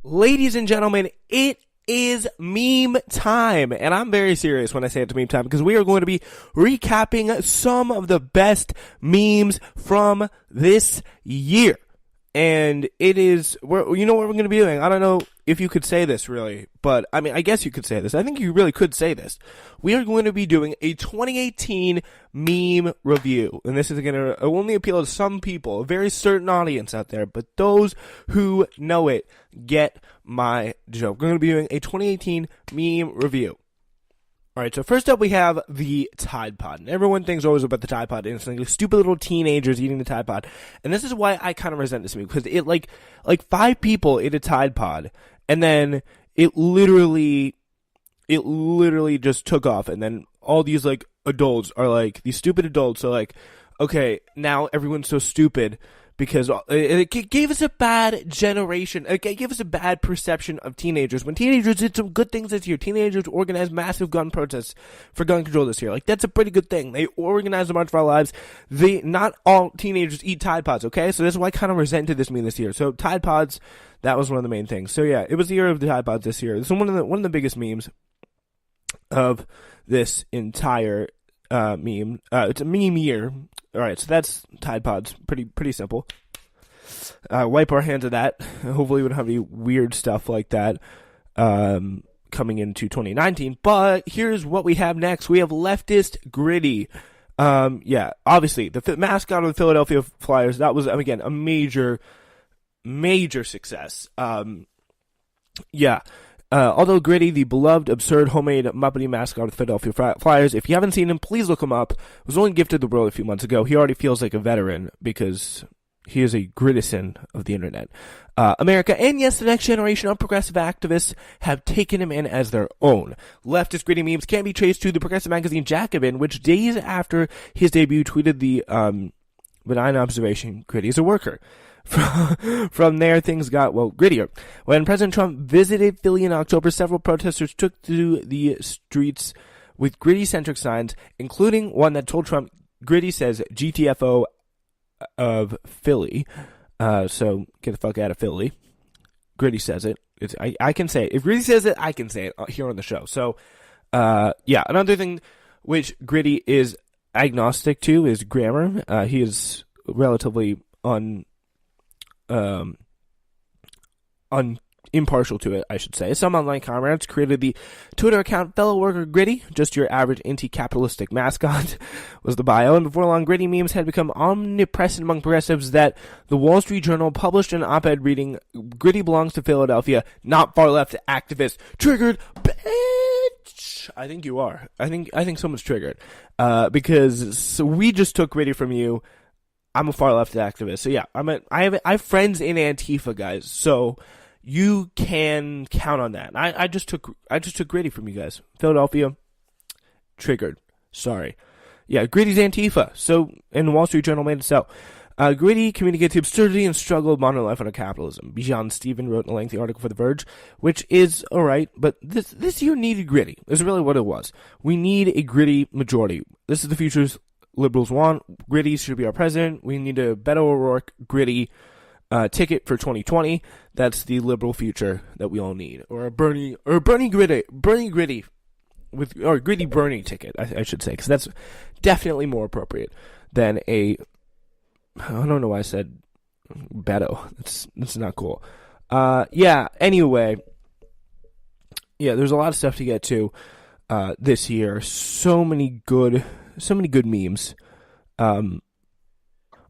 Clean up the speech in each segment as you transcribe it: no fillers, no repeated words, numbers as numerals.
Ladies and gentlemen, it is meme time, and I'm very serious when I say it's meme time because we are going to be recapping some of the best memes from this year. And it is, you know what we're going to be doing? I don't know if you could say this really, but I mean, I guess you could say this. I think you really could say this. We are going to be doing a 2018 meme review. And this is going to only appeal to some people, a very certain audience out there, but those who know it get my joke. We're going to be doing a 2018 meme review. Alright, so first up we have the Tide Pod. And everyone thinks always about the Tide Pod instantly. Stupid little teenagers eating the Tide Pod. And this is why I kind of resent this meme. Because it, like 5 people ate a Tide Pod. And then it literally just took off. And then all these, adults are, these stupid adults are okay, now everyone's so stupid. Because it gave us a bad generation. It gave us a bad perception of teenagers. When teenagers did some good things this year, teenagers organized massive gun protests for gun control this year. That's a pretty good thing. They organized a March for Our Lives. Not all teenagers eat Tide Pods, okay? So that's why I kind of resented this meme this year. So Tide Pods, that was one of the main things. So yeah, it was the year of the Tide Pods this year. This is one of the biggest memes of this entire meme. It's a meme year. Alright, so that's Tide Pods. Pretty simple. Wipe our hands of that. Hopefully we don't have any weird stuff like that coming into 2019. But here's what we have next. We have Leftist Gritty. Yeah, obviously, the mascot of the Philadelphia Flyers, that was, again, a major success. Yeah. Although Gritty, the beloved, absurd, homemade, Muppety mascot of the Philadelphia Flyers, if you haven't seen him, please look him up. Was only gifted the world a few months ago. He already feels like a veteran because he is a Gritison of the internet. America, and yes, the next generation of progressive activists have taken him in as their own. Leftist Gritty memes can be traced to the progressive magazine Jacobin, which days after his debut tweeted the benign observation, Gritty is a worker. From there, things got, grittier. When President Trump visited Philly in October, several protesters took to the streets with Gritty-centric signs, including one that told Trump, Gritty says GTFO of Philly. So, get the fuck out of Philly. Gritty says it. I can say it. If Gritty says it, I can say it here on the show. So, yeah, another thing which Gritty is agnostic to is grammar. He is relatively impartial to it, I should say. Some online comrades created the Twitter account Fellow Worker Gritty, just your average anti-capitalistic mascot, was the bio. And before long, Gritty memes had become omnipresent among progressives that the Wall Street Journal published an op-ed reading, Gritty belongs to Philadelphia, not far-left activists. Triggered, bitch! I think you are. I think someone's triggered. Because we just took Gritty from you. I'm a far left activist, so yeah, I have friends in Antifa, guys. So you can count on that. I just took Gritty from you guys. Philadelphia, triggered. Sorry. Yeah, Gritty's Antifa. So and the Wall Street Journal made it so. Gritty communicates the absurdity and struggle of modern life under capitalism. Bijan Stephen wrote a lengthy article for The Verge, which is alright, but this year needed Gritty. This is really what it was. We need a Gritty majority. This is the future's liberals want. Gritty should be our president. We need a Beto O'Rourke Gritty ticket for 2020. That's the liberal future that we all need. Or a Bernie Gritty or Gritty Bernie ticket, I should say, because that's definitely more appropriate than I don't know why I said Beto. That's not cool. Yeah. Anyway, yeah. There's a lot of stuff to get to this year. So many good memes.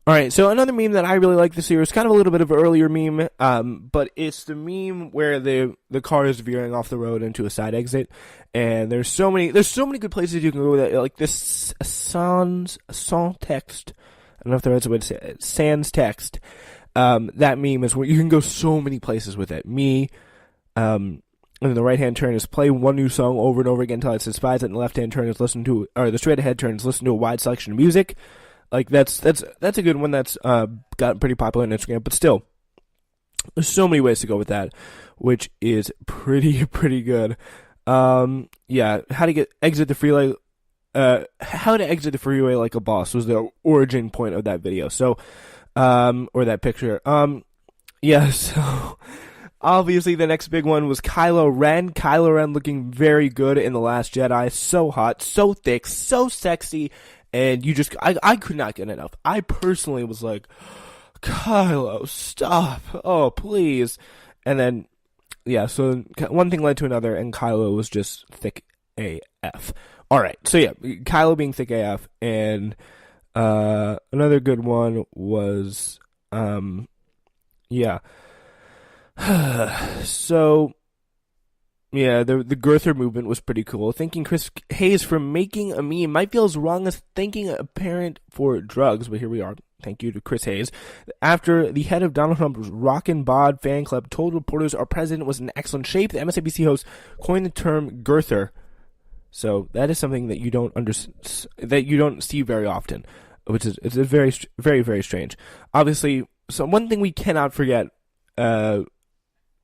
Alright, so another meme that I really like this year is kind of a little bit of an earlier meme, but it's the meme where the car is veering off the road into a side exit, and there's so many good places you can go with it, like this sans text, I don't know if the right way to say it, sans text, that meme is where you can go so many places with it. And then the right-hand turn is play one new song over and over again until it satisfies it, and the left-hand turn is the straight-ahead turn is listen to a wide selection of music. That's a good one that's got pretty popular on Instagram, but still, there's so many ways to go with that, which is pretty good. Yeah, how to exit the freeway like a boss was the origin point of that video. So, or that picture. Yeah, so Obviously, the next big one was Kylo Ren. Kylo Ren looking very good in The Last Jedi. So hot, so thick, so sexy. And I could not get enough. I personally was like, Kylo, stop. Oh, please. And then, yeah, so one thing led to another, and Kylo was just thick AF. Alright, so yeah, Kylo being thick AF, and another good one was, yeah. So, yeah, the girther movement was pretty cool. Thanking Chris Hayes for making a meme might feel as wrong as thanking a parent for drugs, but here we are. Thank you to Chris Hayes. After the head of Donald Trump's Rockin' Bod fan club told reporters our president was in excellent shape, the MSNBC host coined the term girther. So that is something that you don't see very often, which is it's a very, very, very strange. Obviously, so one thing we cannot forget in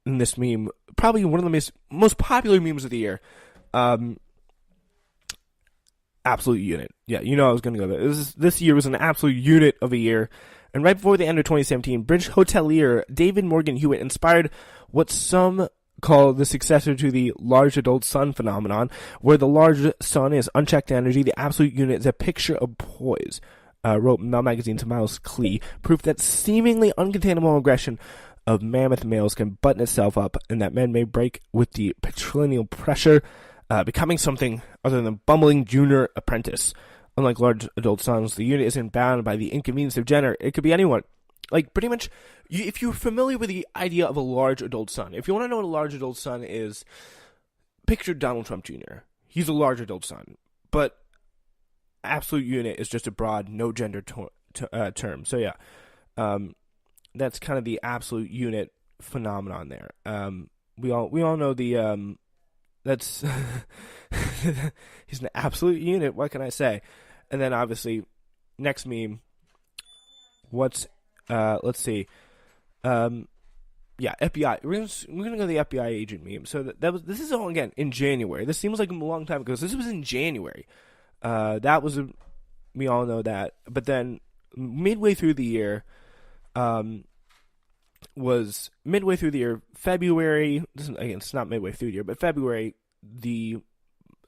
this meme, probably one of the most popular memes of the year, absolute unit. Yeah, you know I was going to go there. This year was an absolute unit of a year. And right before the end of 2017, British hotelier David Morgan Hewitt inspired what some call the successor to the large adult sun phenomenon, where the large sun is unchecked energy, the absolute unit is a picture of poise, wrote Mel Magazine's Miles Klee, proof that seemingly uncontainable aggression of mammoth males can button itself up, and that men may break with the patrilineal pressure, becoming something other than bumbling junior apprentice. Unlike large adult suns, the unit isn't bound by the inconvenience of gender. It could be anyone. Like, pretty much, if you're familiar with the idea of a large adult son, if you want to know what a large adult son is, picture Donald Trump Jr. He's a large adult son, but absolute unit is just a broad, no gender term. So yeah, that's kind of the absolute unit phenomenon there. We all know the that's he's an absolute unit. What can I say? And then obviously, next meme. Let's see. Yeah, FBI. We're gonna go the FBI agent meme. So this is all again in January. This seems like a long time ago. So this was in January. We all know that. But then midway through the year, February. It's not midway through the year, but February, the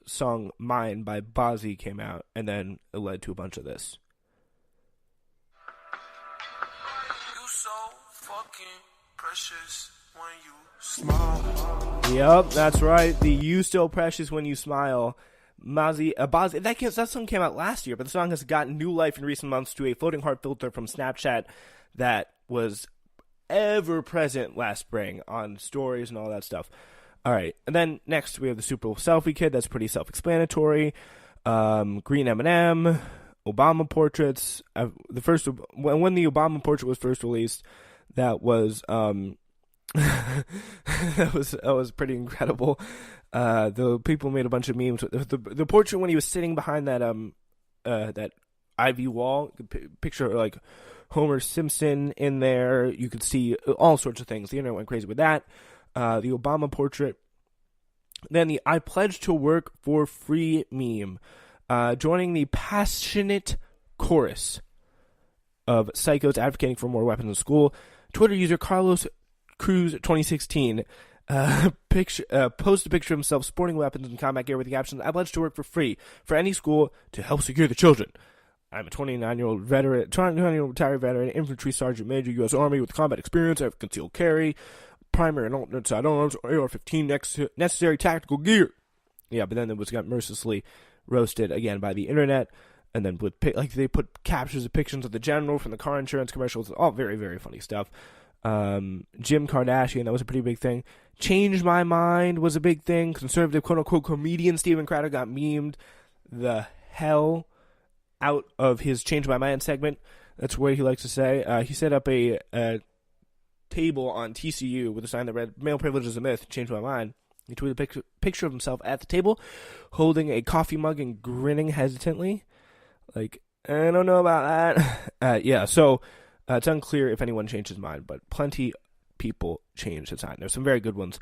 song "Mine" by Bazzi came out, and then it led to a bunch of this. Precious when you smile. Yep, that's right. The "You So Precious When You Smile." Bazzi. That song came out last year, but the song has gotten new life in recent months to a floating heart filter from Snapchat that was ever present last spring on stories and all that stuff. All right, and then next we have the Super Bowl selfie kit. That's pretty self-explanatory. Green M&M, Obama portraits. When the Obama portrait was first released, that was that was pretty incredible. The people made a bunch of memes with the portrait when he was sitting behind that ivy wall. Picture like Homer Simpson in there. You could see all sorts of things. The internet went crazy with that. The Obama portrait. Then the "I pledge to work for free" meme, joining the passionate chorus of psychos advocating for more weapons in school. Twitter user Carlos Cruz 2016 posted a picture of himself sporting weapons and combat gear with the caption, "I pledge to work for free for any school to help secure the children. I'm a 29-year-old retired veteran, infantry sergeant major, U.S. Army with combat experience. I have concealed carry, primary and alternate sidearms, AR-15 necessary tactical gear." Yeah, but then it got mercilessly roasted again by the internet. And then they put captures of pictures of the general from the car insurance commercials. All very, very funny stuff. Jim Kardashian, that was a pretty big thing. Change My Mind was a big thing. Conservative quote-unquote comedian Steven Crowder got memed the hell out of his Change My Mind segment. That's what he likes to say. He set up a table on TCU with a sign that read, "Male privilege is a myth, change my mind." He tweeted a picture of himself at the table, holding a coffee mug and grinning hesitantly. Like, I don't know about that. Yeah, so it's unclear if anyone changed his mind, but plenty people changed his mind. There's some very good ones.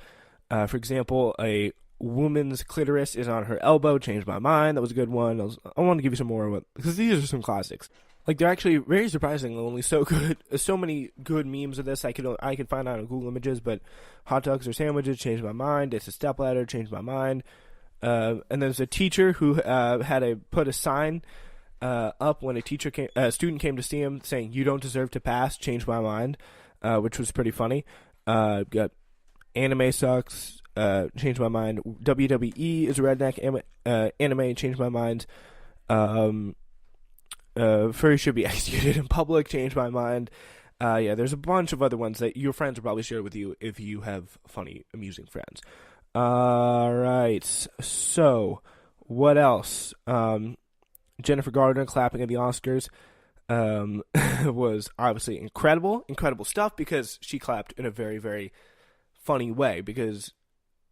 For example, a woman's clitoris is on her elbow, changed my mind. That was a good one. I want to give you some more, because these are some classics. Like, they're actually very surprising. Only so good. So many good memes of this I could find out on Google Images. But hot dogs or sandwiches, changed my mind. It's a stepladder, changed my mind. And there's a teacher who had put a sign up when a student came to see him saying, "You don't deserve to pass," changed my mind, which was pretty funny. Got anime sucks, changed my mind. WWE is a redneck anime, changed my mind. Furry should be executed in public, changed my mind. Yeah, there's a bunch of other ones that your friends will probably share with you if you have funny, amusing friends. Alright, so, what else? Jennifer Gardner clapping at the Oscars was obviously incredible stuff, because she clapped in a very, very funny way, because,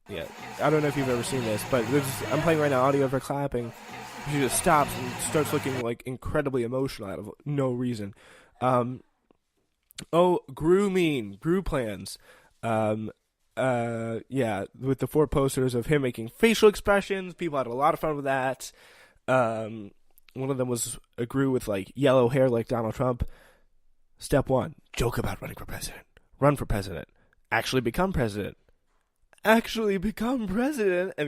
yeah, I don't know if you've ever seen this, but I'm playing right now audio of her clapping. She just stops and starts looking like incredibly emotional out of no reason. Gru plans. Yeah, with the 4 posters of him making facial expressions. People had a lot of fun with that. One of them was a Gru with like yellow hair like Donald Trump. Step 1, joke about running for president. Run for president. Actually become president. And he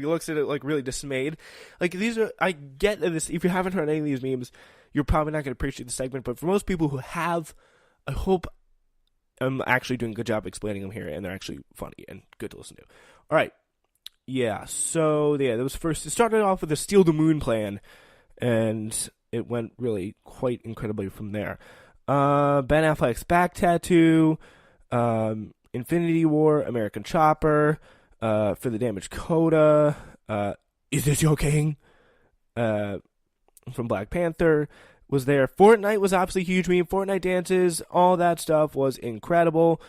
looks at it like really dismayed. Like, I get this. If you haven't heard any of these memes, you're probably not going to appreciate the segment, but for most people who have, I hope I'm actually doing a good job explaining them here, and they're actually funny and good to listen to. Alright, yeah, so, yeah, it started off with a Steal the Moon plan, and it went really quite incredibly from there. Ben Affleck's back tattoo, Infinity War, American Chopper, For the Damaged Coda, Is This Your King? From Black Panther was there. Fortnite was obviously a huge meme. Fortnite dances, all that stuff was incredible.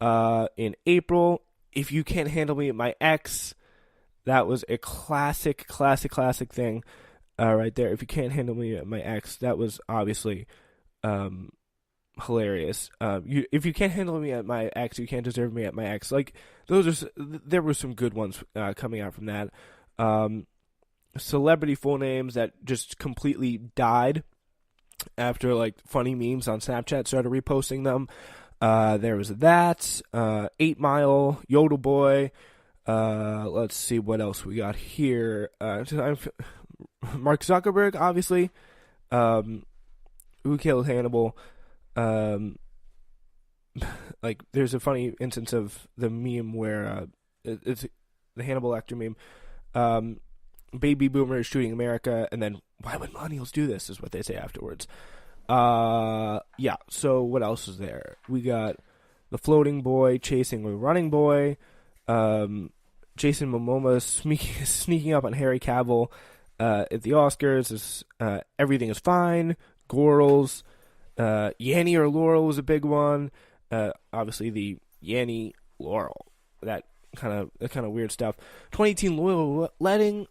In April, If You Can't Handle Me, My Ex, that was a classic thing right there. If You Can't Handle Me, My Ex, that was obviously hilarious. If you can't handle me at my ex, you can't deserve me at my ex. Like, there were some good ones coming out from that. Celebrity full names that just completely died after like funny memes on Snapchat started reposting them. There was that. 8 Mile, Yodel Boy. Let's see what else we got here. Mark Zuckerberg, obviously. Who Killed Hannibal? Like, there's a funny instance of the meme where it's the Hannibal Lecter meme. Baby boomers shooting America, and then why would millennials do this is what they say afterwards. Yeah, so what else is there? We got the floating boy chasing the running boy. Jason Momoa sneaking up on Harry Cavill at the Oscars. Everything is fine. Gorals. Yanny or Laurel was a big one. Obviously the Yanny Laurel, that kind of weird stuff. 2018 Loyal Wedding.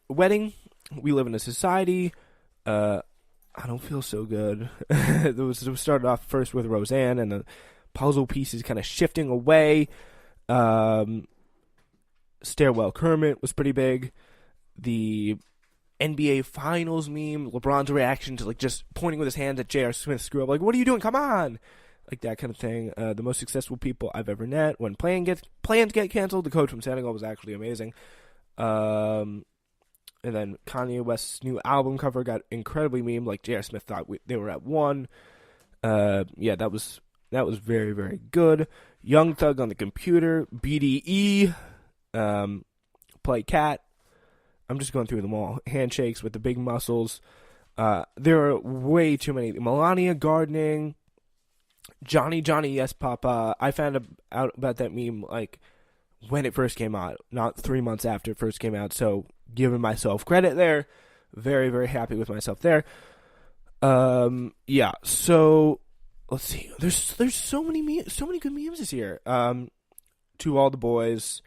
We Live in a Society. I don't feel so good. It started off first with Roseanne, and the puzzle pieces kind of shifting away. Stairwell Kermit was pretty big. The NBA Finals meme, LeBron's reaction to like just pointing with his hands at J.R. Smith's screw up, like, what are you doing? Come on! Like that kind of thing. The most successful people I've ever met. When plans get canceled, the coach from Senegal was actually amazing. And then Kanye West's new album cover got incredibly meme. Like J.R. Smith thought they were at 1. Yeah, that was very, very good. Young Thug on the computer. BDE. Play Cat. I'm just going through them all. Handshakes with the big muscles. There are way too many. Melania gardening. Johnny, yes, Papa. I found out about that meme like when it first came out, not 3 months after it first came out. So giving myself credit there. Very, very happy with myself there. Yeah. So let's see. There's so many good memes this year. To All the Boys.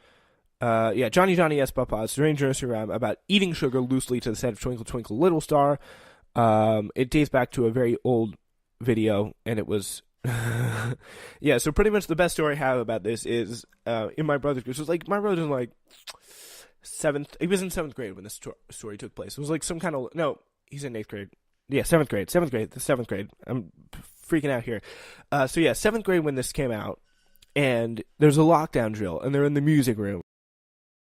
Yeah, Johnny, yes, Papa. Strange nursery rhyme about eating sugar loosely to the set of Twinkle Twinkle Little Star. It dates back to a very old video, and it was yeah. So pretty much the best story I have about this is in my brother's group. So it's like my brother's like, seventh. He was in seventh grade when this story took place. It was like some kind of no. He's in eighth grade. Yeah, seventh grade. Seventh grade. The seventh grade. I'm freaking out here. So yeah, seventh grade when this came out, and there's a lockdown drill, and they're in the music room.